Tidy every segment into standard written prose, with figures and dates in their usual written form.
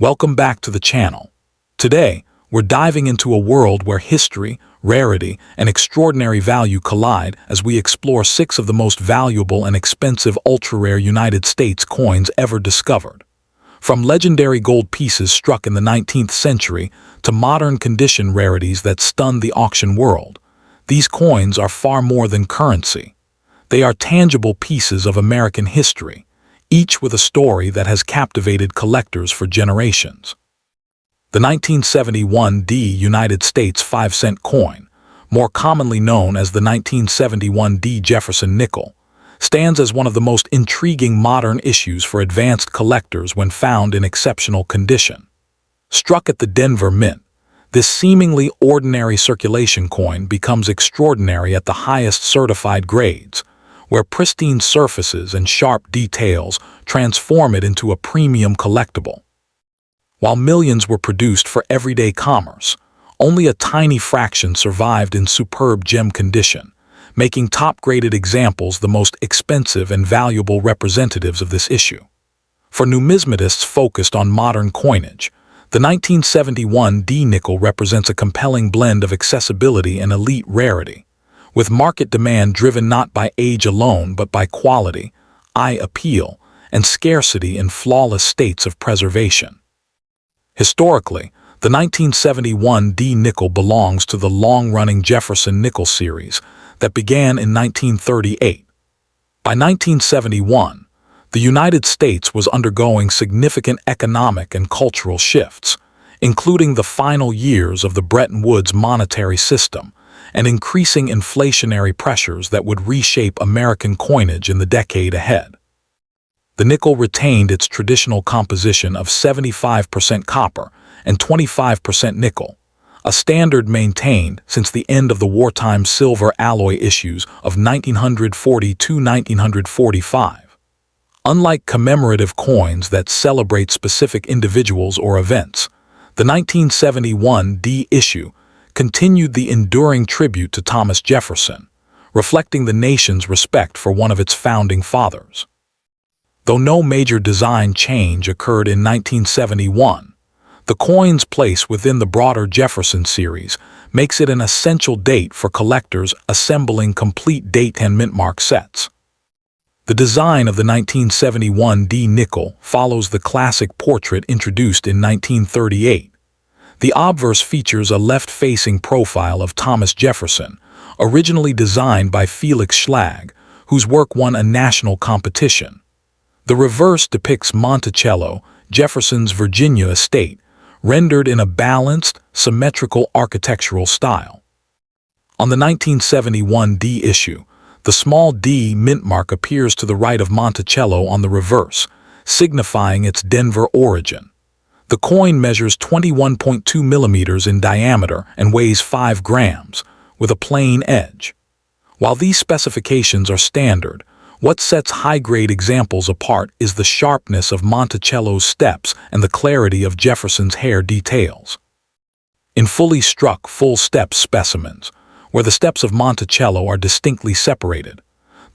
Welcome back to the channel. Today, we're diving into a world where history, rarity, and extraordinary value collide as we explore 6 of the most valuable and expensive ultra-rare United States coins ever discovered. From legendary gold pieces struck in the 19th century to modern condition rarities that stunned the auction world, these coins are far more than currency. They are tangible pieces of American history, each with a story that has captivated collectors for generations. The 1971 D United States 5-cent coin, more commonly known as the 1971 D Jefferson nickel, stands as one of the most intriguing modern issues for advanced collectors when found in exceptional condition. Struck at the Denver Mint, this seemingly ordinary circulation coin becomes extraordinary at the highest certified grades, where pristine surfaces and sharp details transform it into a premium collectible. While millions were produced for everyday commerce, only a tiny fraction survived in superb gem condition, making top-graded examples the most expensive and valuable representatives of this issue. For numismatists focused on modern coinage, the 1971 D nickel represents a compelling blend of accessibility and elite rarity, with market demand driven not by age alone but by quality, eye appeal, and scarcity in flawless states of preservation. Historically, the 1971 D nickel belongs to the long-running Jefferson nickel series that began in 1938. By 1971, the United States was undergoing significant economic and cultural shifts, including the final years of the Bretton Woods monetary system and increasing inflationary pressures that would reshape American coinage in the decade ahead. The nickel retained its traditional composition of 75% copper and 25% nickel, a standard maintained since the end of the wartime silver alloy issues of 1940–1945. Unlike commemorative coins that celebrate specific individuals or events, the 1971 D issue continued the enduring tribute to Thomas Jefferson, reflecting the nation's respect for one of its founding fathers. Though no major design change occurred in 1971, the coin's place within the broader Jefferson series makes it an essential date for collectors assembling complete date and mintmark sets. The design of the 1971 D nickel follows the classic portrait introduced in 1938. The obverse features a left-facing profile of Thomas Jefferson, originally designed by Felix Schlag, whose work won a national competition. The reverse depicts Monticello, Jefferson's Virginia estate, rendered in a balanced, symmetrical architectural style. On the 1971 D issue, the small d mintmark appears to the right of Monticello on the reverse, signifying its Denver origin. The coin measures 21.2 millimeters in diameter and weighs 5 grams, with a plain edge. While these specifications are standard, what sets high-grade examples apart is the sharpness of Monticello's steps and the clarity of Jefferson's hair details. In fully struck full-step specimens, where the steps of Monticello are distinctly separated,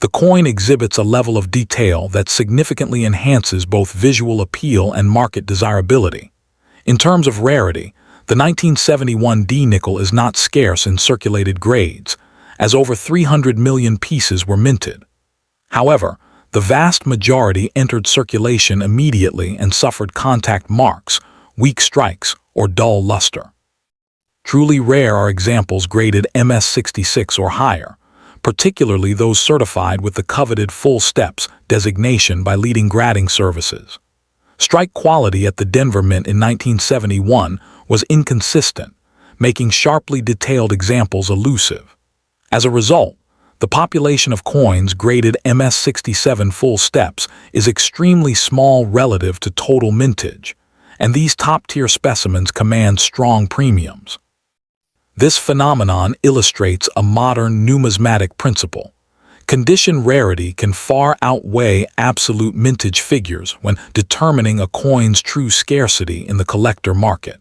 the coin exhibits a level of detail that significantly enhances both visual appeal and market desirability. In terms of rarity, the 1971 D nickel is not scarce in circulated grades, as over 300 million pieces were minted. However, the vast majority entered circulation immediately and suffered contact marks, weak strikes, or dull luster. Truly rare are examples graded MS66 or higher, particularly those certified with the coveted full steps designation by leading grading services. Strike quality at the Denver Mint in 1971 was inconsistent, making sharply detailed examples elusive. As a result, the population of coins graded MS67 full steps is extremely small relative to total mintage, and these top-tier specimens command strong premiums. This phenomenon illustrates a modern numismatic principle. Condition rarity can far outweigh absolute mintage figures when determining a coin's true scarcity in the collector market.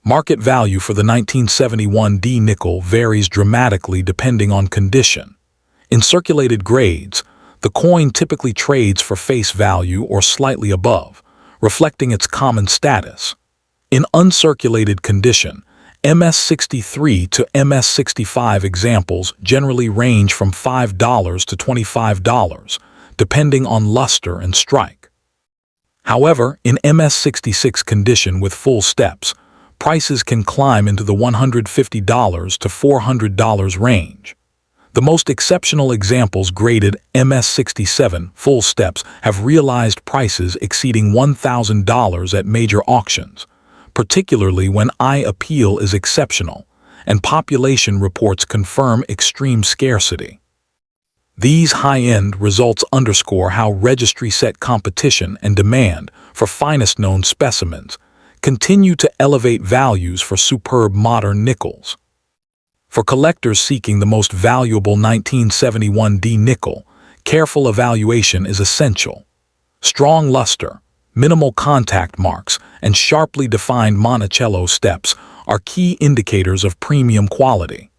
Market value for the 1971 D nickel varies dramatically depending on condition. In circulated grades, the coin typically trades for face value or slightly above, reflecting its common status. In uncirculated condition, MS63 to MS65 examples generally range from $5 to $25, depending on luster and strike. However, in MS66 condition with full steps, prices can climb into the $150 to $400 range. The most exceptional examples graded MS67 full steps have realized prices exceeding $1,000 at major auctions, particularly when eye appeal is exceptional and population reports confirm extreme scarcity. These high-end results underscore how registry-set competition and demand for finest known specimens continue to elevate values for superb modern nickels. For collectors seeking the most valuable 1971D nickel, careful evaluation is essential. Strong luster, minimal contact marks, and sharply defined Monticello steps are key indicators of premium quality.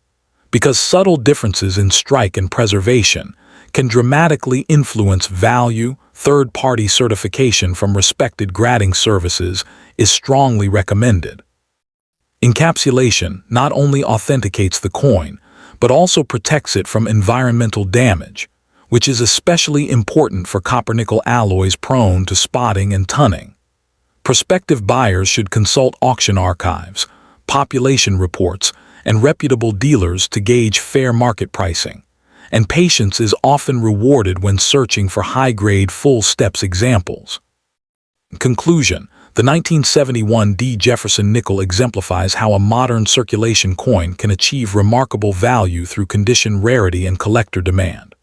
Because subtle differences in strike and preservation can dramatically influence value, third-party certification from respected grading services is strongly recommended. Encapsulation not only authenticates the coin, but also protects it from environmental damage, which is especially important for copper-nickel alloys prone to spotting and tunning. Prospective buyers should consult auction archives, population reports, and reputable dealers to gauge fair market pricing, and patience is often rewarded when searching for high-grade full steps examples. In conclusion, the 1971D Jefferson nickel exemplifies how a modern circulation coin can achieve remarkable value through condition rarity and collector demand.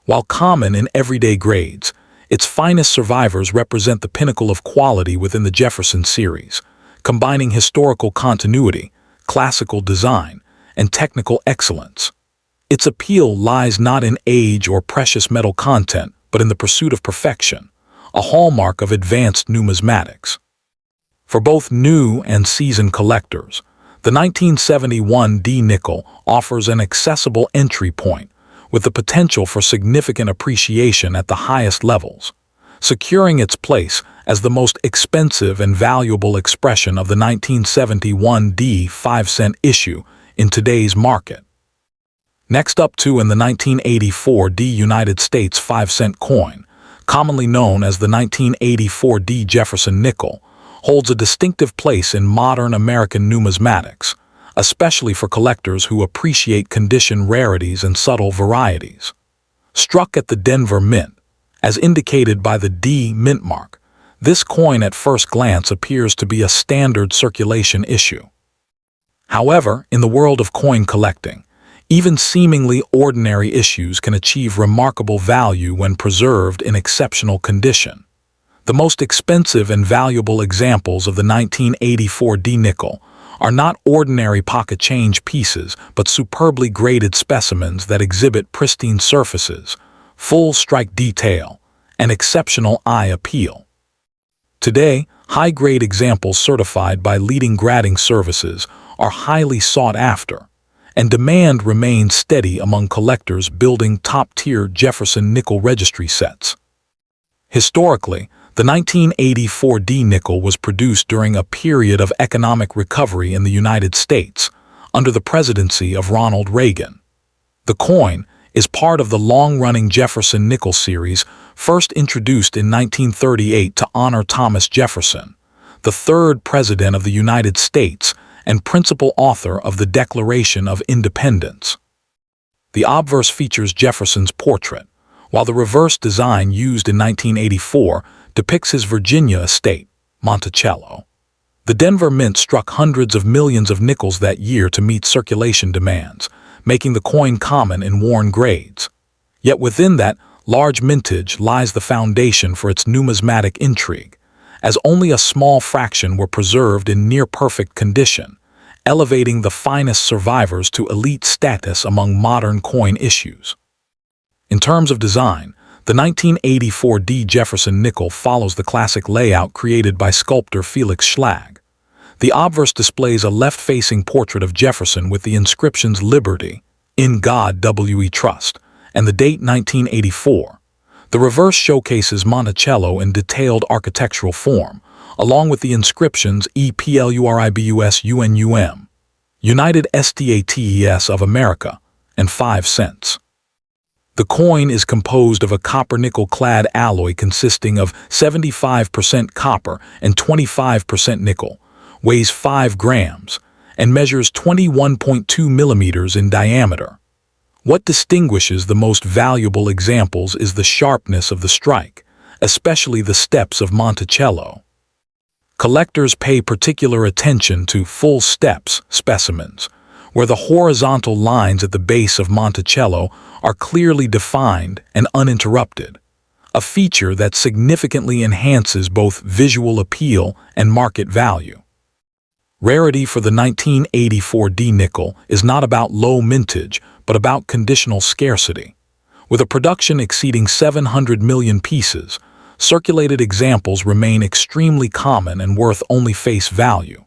While common in everyday grades, its finest survivors represent the pinnacle of quality within the Jefferson series, combining historical continuity, classical design, and technical excellence. Its appeal lies not in age or precious metal content, but in the pursuit of perfection, a hallmark of advanced numismatics. For both new and seasoned collectors, the 1971D nickel offers an accessible entry point with the potential for significant appreciation at the highest levels, securing its place as the most expensive and valuable expression of the 1971D 5-cent issue in today's market. Next up in the 1984D United States 5-cent coin, commonly known as the 1984D Jefferson nickel, holds a distinctive place in modern American numismatics, especially for collectors who appreciate condition rarities and subtle varieties. Struck at the Denver Mint, as indicated by the D mint mark, this coin at first glance appears to be a standard circulation issue. However, in the world of coin collecting, even seemingly ordinary issues can achieve remarkable value when preserved in exceptional condition. The most expensive and valuable examples of the 1984D nickel are not ordinary pocket change pieces, but superbly graded specimens that exhibit pristine surfaces, full strike detail, and exceptional eye appeal. Today, high-grade examples certified by leading grading services are highly sought after, and demand remains steady among collectors building top-tier Jefferson nickel registry sets. Historically, the 1984D nickel was produced during a period of economic recovery in the United States under the presidency of Ronald Reagan. The coin is part of the long-running Jefferson nickel series, first introduced in 1938 to honor Thomas Jefferson, the third President of the United States and principal author of the Declaration of Independence. The obverse features Jefferson's portrait, while the reverse design used in 1984 depicts his Virginia estate, Monticello. The Denver Mint struck hundreds of millions of nickels that year to meet circulation demands, making the coin common in worn grades. Yet within that large mintage lies the foundation for its numismatic intrigue, as only a small fraction were preserved in near-perfect condition, elevating the finest survivors to elite status among modern coin issues. In terms of design, the 1984D Jefferson nickel follows the classic layout created by sculptor Felix Schlag. The obverse displays a left-facing portrait of Jefferson with the inscriptions "Liberty, in God We Trust," and the date 1984. The reverse showcases Monticello in detailed architectural form, along with the inscriptions EPLURIBUSUNUM, United States of America, and 5 cents. The coin is composed of a copper-nickel-clad alloy consisting of 75% copper and 25% nickel, weighs 5 grams, and measures 21.2 millimeters in diameter. What distinguishes the most valuable examples is the sharpness of the strike, especially the steps of Monticello. Collectors pay particular attention to full steps specimens, where the horizontal lines at the base of Monticello are clearly defined and uninterrupted, a feature that significantly enhances both visual appeal and market value. Rarity for the 1984 D nickel is not about low mintage, but about conditional scarcity. With a production exceeding 700 million pieces, circulated examples remain extremely common and worth only face value.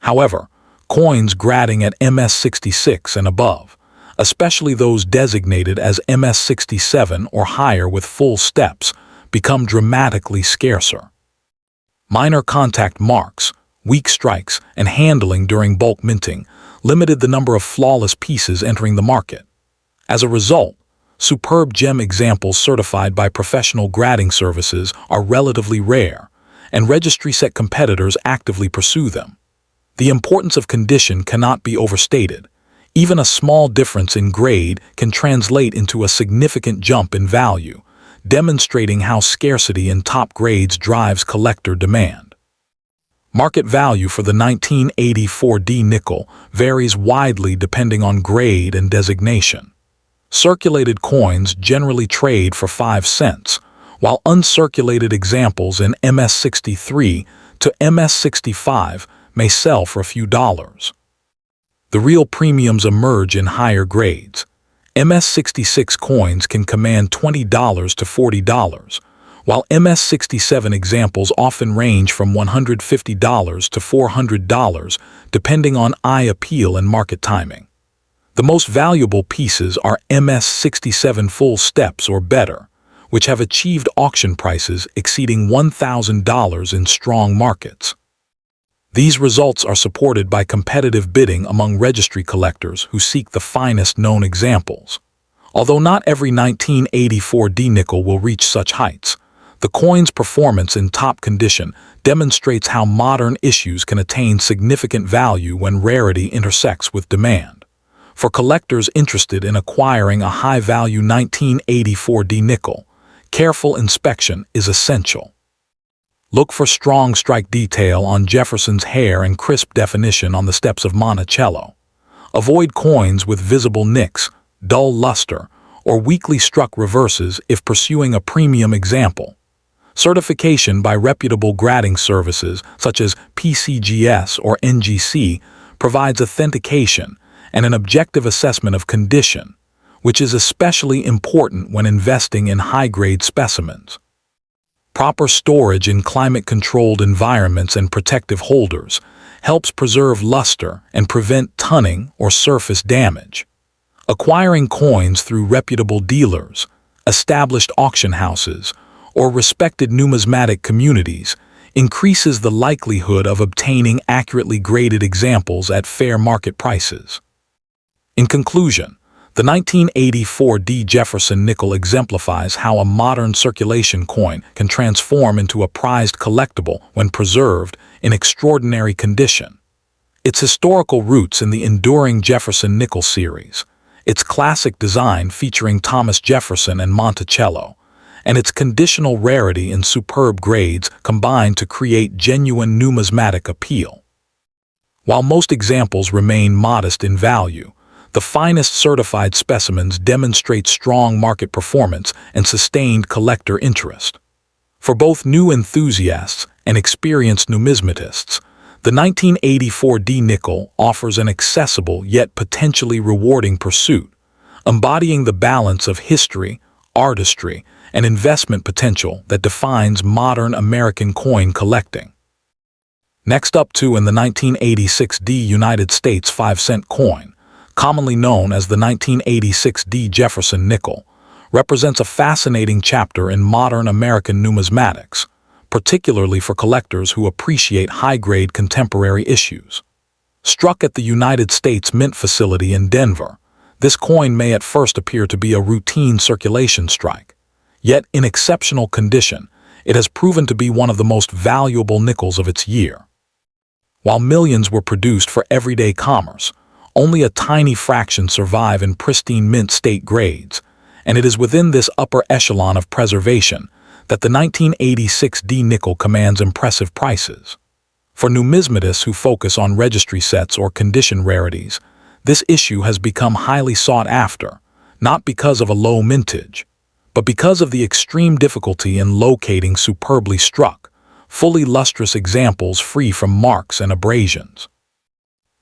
However, coins grading at MS66 and above, especially those designated as MS67 or higher with full steps, become dramatically scarcer. Minor contact marks, weak strikes, and handling during bulk minting limited the number of flawless pieces entering the market. As a result, superb gem examples certified by professional grading services are relatively rare, and registry-set competitors actively pursue them. The importance of condition cannot be overstated. Even a small difference in grade can translate into a significant jump in value, demonstrating how scarcity in top grades drives collector demand. Market value for the 1984 D nickel varies widely depending on grade and designation. Circulated coins generally trade for 5 cents, while uncirculated examples in MS63 to MS65 may sell for a few dollars. The real premiums emerge in higher grades. MS66 coins can command $20 to $40, while MS67 examples often range from $150 to $400, depending on eye appeal and market timing. The most valuable pieces are MS67 full steps or better, which have achieved auction prices exceeding $1,000 in strong markets. These results are supported by competitive bidding among registry collectors who seek the finest known examples. Although not every 1984 D nickel will reach such heights, the coin's performance in top condition demonstrates how modern issues can attain significant value when rarity intersects with demand. For collectors interested in acquiring a high-value 1984 D nickel, careful inspection is essential. Look for strong strike detail on Jefferson's hair and crisp definition on the steps of Monticello. Avoid coins with visible nicks, dull luster, or weakly struck reverses if pursuing a premium example. Certification by reputable grading services such as PCGS or NGC provides authentication and an objective assessment of condition, which is especially important when investing in high-grade specimens. Proper storage in climate-controlled environments and protective holders helps preserve luster and prevent tunning or surface damage. Acquiring coins through reputable dealers, established auction houses, or respected numismatic communities increases the likelihood of obtaining accurately graded examples at fair market prices. In conclusion, the 1984 D Jefferson nickel exemplifies how a modern circulation coin can transform into a prized collectible when preserved in extraordinary condition. Its historical roots in the enduring Jefferson nickel series, its classic design featuring Thomas Jefferson and Monticello, and its conditional rarity in superb grades combine to create genuine numismatic appeal. While most examples remain modest in value, the finest certified specimens demonstrate strong market performance and sustained collector interest. For both new enthusiasts and experienced numismatists, the 1984 D nickel offers an accessible yet potentially rewarding pursuit, embodying the balance of history, artistry, and investment potential that defines modern American coin collecting. Next up in the 1986 D United States 5-cent coin, commonly known as the 1986 D Jefferson nickel, represents a fascinating chapter in modern American numismatics, particularly for collectors who appreciate high-grade contemporary issues. Struck at the United States Mint facility in Denver, this coin may at first appear to be a routine circulation strike. Yet, in exceptional condition, it has proven to be one of the most valuable nickels of its year. While millions were produced for everyday commerce, only a tiny fraction survive in pristine mint state grades, and it is within this upper echelon of preservation that the 1986 D nickel commands impressive prices. For numismatists who focus on registry sets or condition rarities, this issue has become highly sought after, not because of a low mintage, but because of the extreme difficulty in locating superbly struck, fully lustrous examples free from marks and abrasions.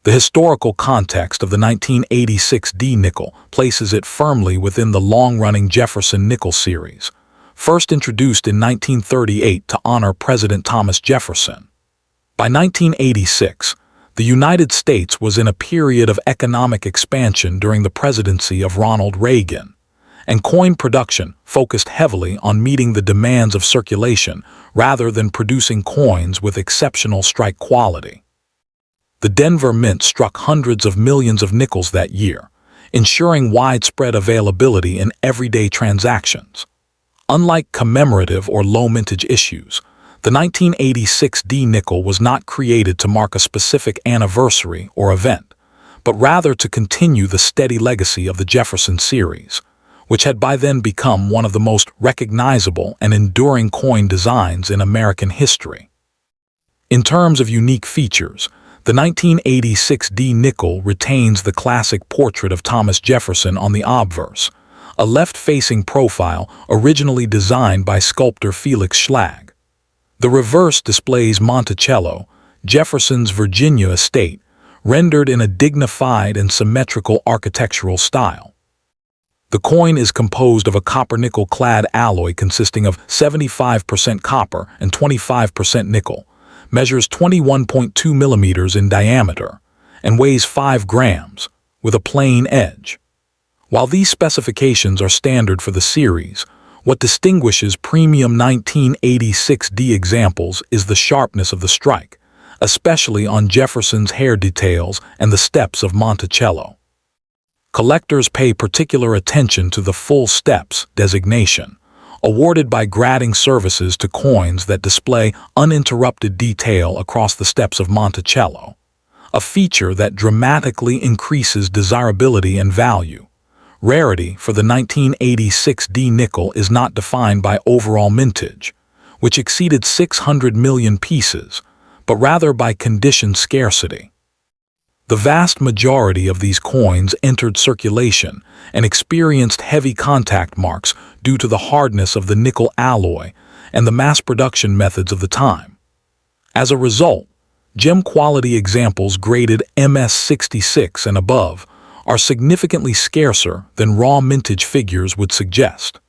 The historical context of the 1986 D nickel places it firmly within the long-running Jefferson nickel series, first introduced in 1938 to honor President Thomas Jefferson. By 1986, the United States was in a period of economic expansion during the presidency of Ronald Reagan, and coin production focused heavily on meeting the demands of circulation rather than producing coins with exceptional strike quality. The Denver Mint struck hundreds of millions of nickels that year, ensuring widespread availability in everyday transactions. Unlike commemorative or low mintage issues, the 1986 D nickel was not created to mark a specific anniversary or event, but rather to continue the steady legacy of the Jefferson series, which had by then become one of the most recognizable and enduring coin designs in American history. In terms of unique features, the 1986 D nickel retains the classic portrait of Thomas Jefferson on the obverse, a left-facing profile originally designed by sculptor Felix Schlag. The reverse displays Monticello, Jefferson's Virginia estate, rendered in a dignified and symmetrical architectural style. The coin is composed of a copper-nickel-clad alloy consisting of 75% copper and 25% nickel, measures 21.2 millimeters in diameter, and weighs 5 grams, with a plain edge. While these specifications are standard for the series, what distinguishes premium 1986 D examples is the sharpness of the strike, especially on Jefferson's hair details and the steps of Monticello. Collectors pay particular attention to the full steps designation, awarded by grading services to coins that display uninterrupted detail across the steps of Monticello, a feature that dramatically increases desirability and value. Rarity for the 1986 D nickel is not defined by overall mintage, which exceeded 600 million pieces, but rather by condition scarcity. The vast majority of these coins entered circulation and experienced heavy contact marks due to the hardness of the nickel alloy and the mass production methods of the time. As a result, gem-quality examples graded MS66 and above are significantly scarcer than raw mintage figures would suggest.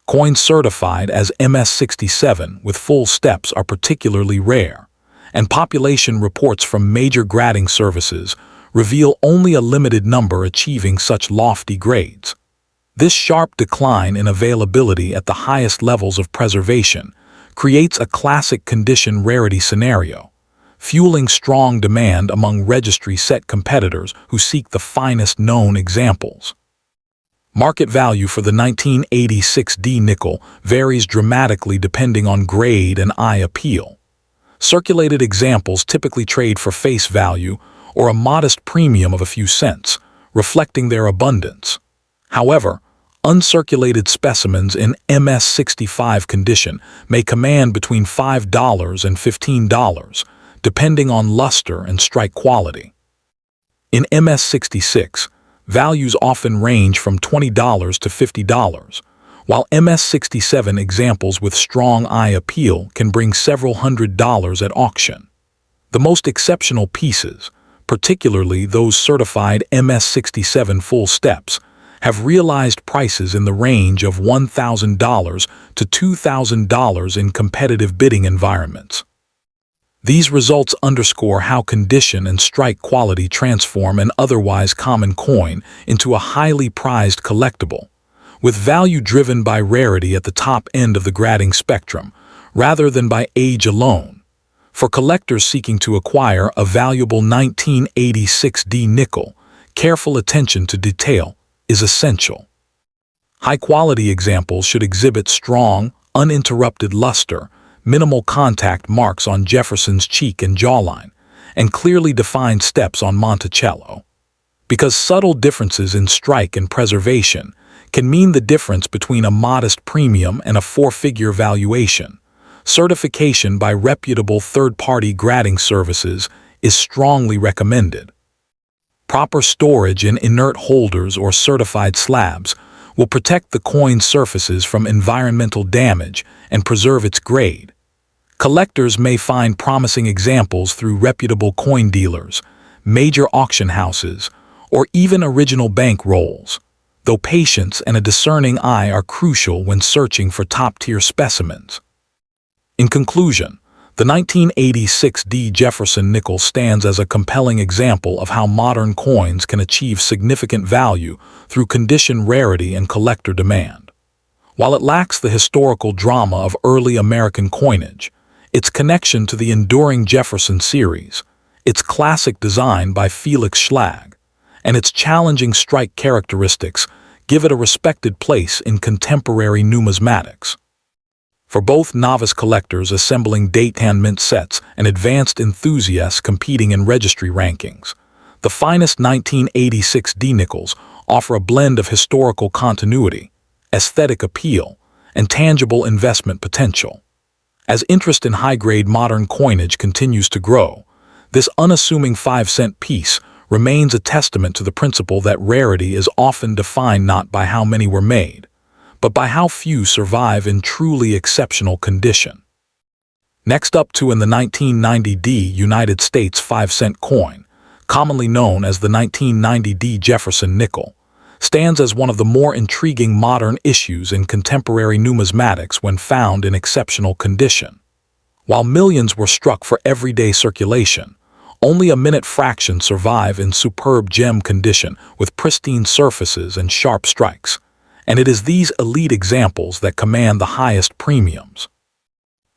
Coins certified as MS67 with full steps are particularly rare, and population reports from major grading services reveal only a limited number achieving such lofty grades. This sharp decline in availability at the highest levels of preservation creates a classic condition rarity scenario, fueling strong demand among registry set competitors who seek the finest known examples. Market value for the 1986 D nickel varies dramatically depending on grade and eye appeal. Circulated examples typically trade for face value or a modest premium of a few cents, reflecting their abundance. However, uncirculated specimens in MS65 condition may command between $5 and $15, depending on luster and strike quality. In MS66, values often range from $20 to $50, while MS67 examples with strong eye appeal can bring several $100s at auction. The most exceptional pieces, particularly those certified MS67 full steps, have realized prices in the range of $1,000 to $2,000 in competitive bidding environments. These results underscore how condition and strike quality transform an otherwise common coin into a highly prized collectible, with value driven by rarity at the top end of the grading spectrum, rather than by age alone. For collectors seeking to acquire a valuable 1986D nickel, careful attention to detail is essential. High-quality examples should exhibit strong, uninterrupted luster, minimal contact marks on Jefferson's cheek and jawline, and clearly defined steps on Monticello. Because subtle differences in strike and preservation can mean the difference between a modest premium and a four-figure valuation, certification by reputable third-party grading services is strongly recommended. Proper storage in inert holders or certified slabs will protect the coin's surfaces from environmental damage and preserve its grade. Collectors may find promising examples through reputable coin dealers, major auction houses, or even original bank rolls, though patience and a discerning eye are crucial when searching for top-tier specimens. In conclusion, the 1986D Jefferson nickel stands as a compelling example of how modern coins can achieve significant value through condition rarity and collector demand. While it lacks the historical drama of early American coinage, its connection to the enduring Jefferson series, its classic design by Felix Schlag, and its challenging strike characteristics give it a respected place in contemporary numismatics. For both novice collectors assembling date-hand mint sets and advanced enthusiasts competing in registry rankings, the finest 1986D nickels offer a blend of historical continuity, aesthetic appeal, and tangible investment potential. As interest in high-grade modern coinage continues to grow, this unassuming 5-cent piece remains a testament to the principle that rarity is often defined not by how many were made, but by how few survive in truly exceptional condition. Next up in the 1990D United States 5-cent coin, commonly known as the 1990D Jefferson nickel, stands as one of the more intriguing modern issues in contemporary numismatics when found in exceptional condition. While millions were struck for everyday circulation, only a minute fraction survive in superb gem condition with pristine surfaces and sharp strikes, and it is these elite examples that command the highest premiums.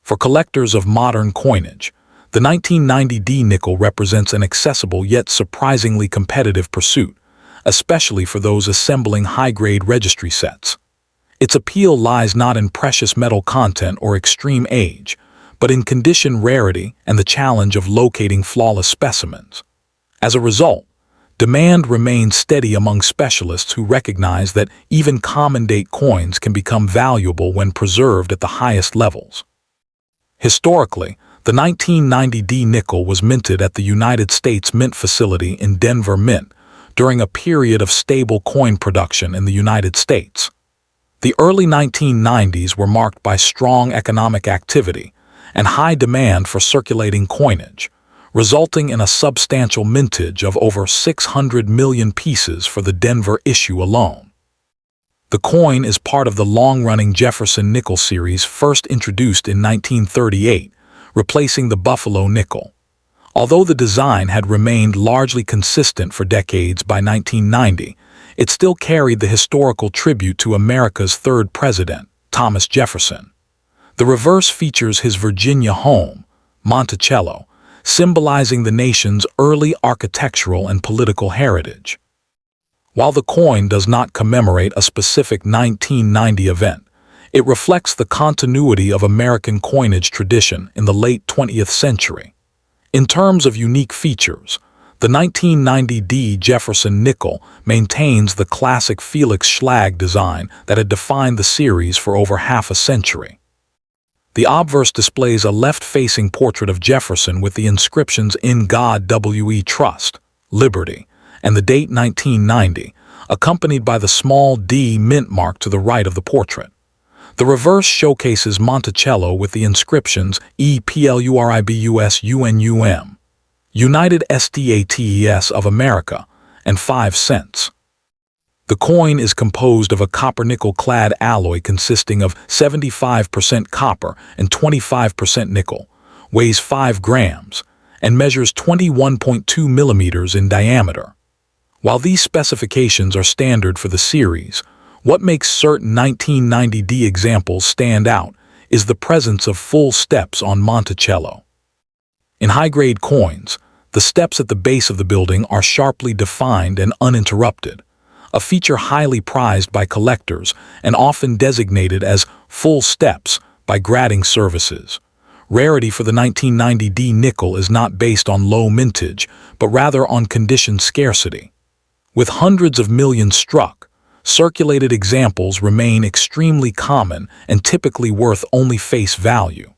For collectors of modern coinage, the 1990D nickel represents an accessible yet surprisingly competitive pursuit, especially for those assembling high-grade registry sets. Its appeal lies not in precious metal content or extreme age, but in condition rarity and the challenge of locating flawless specimens. As a result, demand remains steady among specialists who recognize that even common-date coins can become valuable when preserved at the highest levels. Historically, the 1990D nickel was minted at the United States Mint Facility in Denver Mint during a period of stable coin production in the United States. The early 1990s were marked by strong economic activity and high demand for circulating coinage, resulting in a substantial mintage of over 600 million pieces for the Denver issue alone. The coin is part of the long-running Jefferson nickel series first introduced in 1938, replacing the Buffalo nickel. Although the design had remained largely consistent for decades by 1990, it still carried the historical tribute to America's third president, Thomas Jefferson. The reverse features his Virginia home, Monticello, symbolizing the nation's early architectural and political heritage. While the coin does not commemorate a specific 1990 event, it reflects the continuity of American coinage tradition in the late 20th century. In terms of unique features, the 1990D Jefferson nickel maintains the classic Felix Schlag design that had defined the series for over half a century. The obverse displays a left-facing portrait of Jefferson with the inscriptions "In God We Trust," "Liberty," and the date 1990, accompanied by the small D mint mark to the right of the portrait. The reverse showcases Monticello with the inscriptions EPLURIBUSUNUM, United States of America, and 5 cents. The coin is composed of a copper-nickel-clad alloy consisting of 75% copper and 25% nickel, weighs 5 grams, and measures 21.2 millimeters in diameter. While these specifications are standard for the series, What makes certain 1990D examples stand out is the presence of full steps on Monticello. In high-grade coins, the steps at the base of the building are sharply defined and uninterrupted, a feature highly prized by collectors and often designated as full steps by grading services. Rarity for the 1990D nickel is not based on low mintage, but rather on condition scarcity. With hundreds of millions struck, circulated examples remain extremely common and typically worth only face value.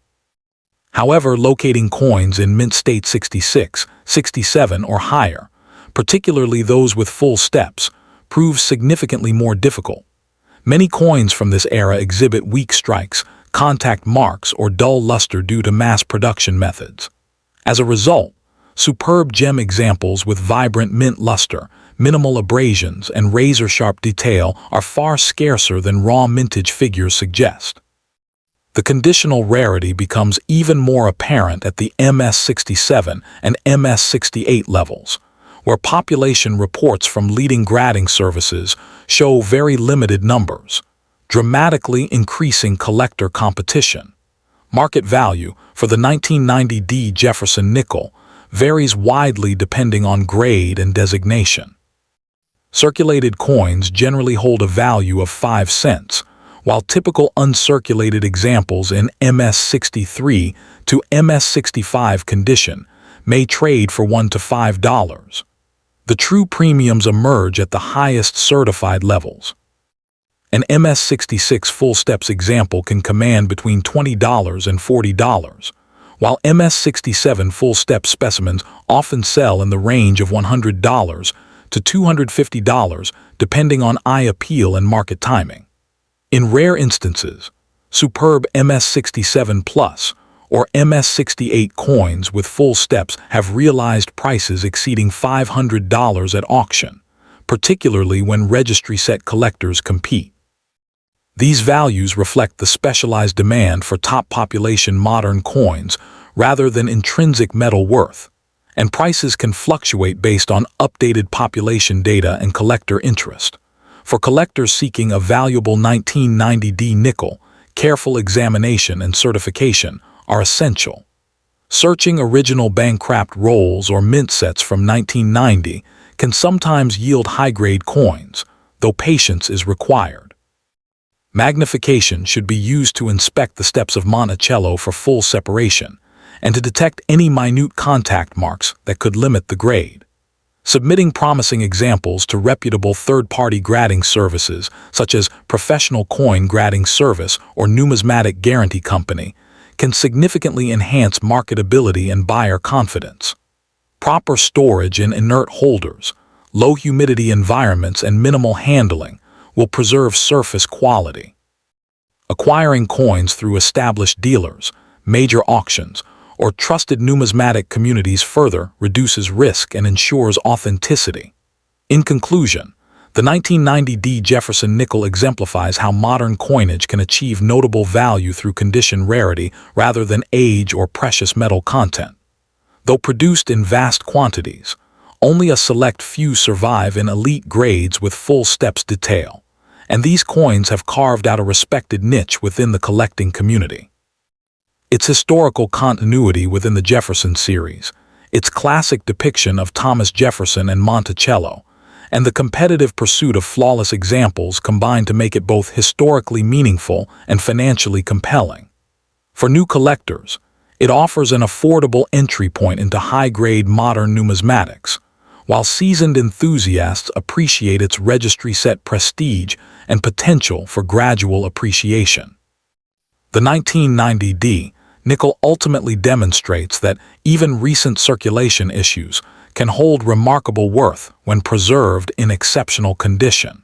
However, locating coins in mint state 66, 67 or higher, particularly those with full steps, proves significantly more difficult. Many coins from this era exhibit weak strikes, contact marks, or dull luster due to mass production methods. As a result, superb gem examples with vibrant mint luster, minimal abrasions, and razor-sharp detail are far scarcer than raw mintage figures suggest. The conditional rarity becomes even more apparent at the MS67 and MS68 levels, where population reports from leading grading services show very limited numbers, dramatically increasing collector competition. Market value for the 1990D Jefferson nickel varies widely depending on grade and designation. Circulated coins generally hold a value of 5 cents, while typical uncirculated examples in MS63 to MS65 condition may trade for $1 to $5. The true premiums emerge at the highest certified levels. An MS66 full steps example can command between $20 and $40, while MS67 full step specimens often sell in the range of $100 to $250 depending on eye appeal and market timing. In rare instances, superb MS67 Plus or MS68 coins with full steps have realized prices exceeding $500 at auction, particularly when registry-set collectors compete. These values reflect the specialized demand for top population modern coins rather than intrinsic metal worth, and prices can fluctuate based on updated population data and collector interest. For collectors seeking a valuable 1990D nickel, careful examination and certification are essential. Searching original bankrupt rolls or mint sets from 1990 can sometimes yield high-grade coins, though patience is required. Magnification should be used to inspect the steps of Monticello for full separation and to detect any minute contact marks that could limit the grade. Submitting promising examples to reputable third-party grading services such as Professional Coin Grading Service or Numismatic Guarantee Company can significantly enhance marketability and buyer confidence. Proper storage in inert holders, low humidity environments, and minimal handling will preserve surface quality. Acquiring coins through established dealers, major auctions, or trusted numismatic communities further reduces risk and ensures authenticity. In conclusion, the 1990D Jefferson nickel exemplifies how modern coinage can achieve notable value through condition rarity rather than age or precious metal content. Though produced in vast quantities, only a select few survive in elite grades with full steps detail, and these coins have carved out a respected niche within the collecting community. Its historical continuity within the Jefferson series, its classic depiction of Thomas Jefferson and Monticello, and the competitive pursuit of flawless examples combine to make it both historically meaningful and financially compelling. For new collectors, it offers an affordable entry point into high-grade modern numismatics, while seasoned enthusiasts appreciate its registry-set prestige and potential for gradual appreciation. The 1990D nickel ultimately demonstrates that even recent circulation issues can hold remarkable worth when preserved in exceptional condition.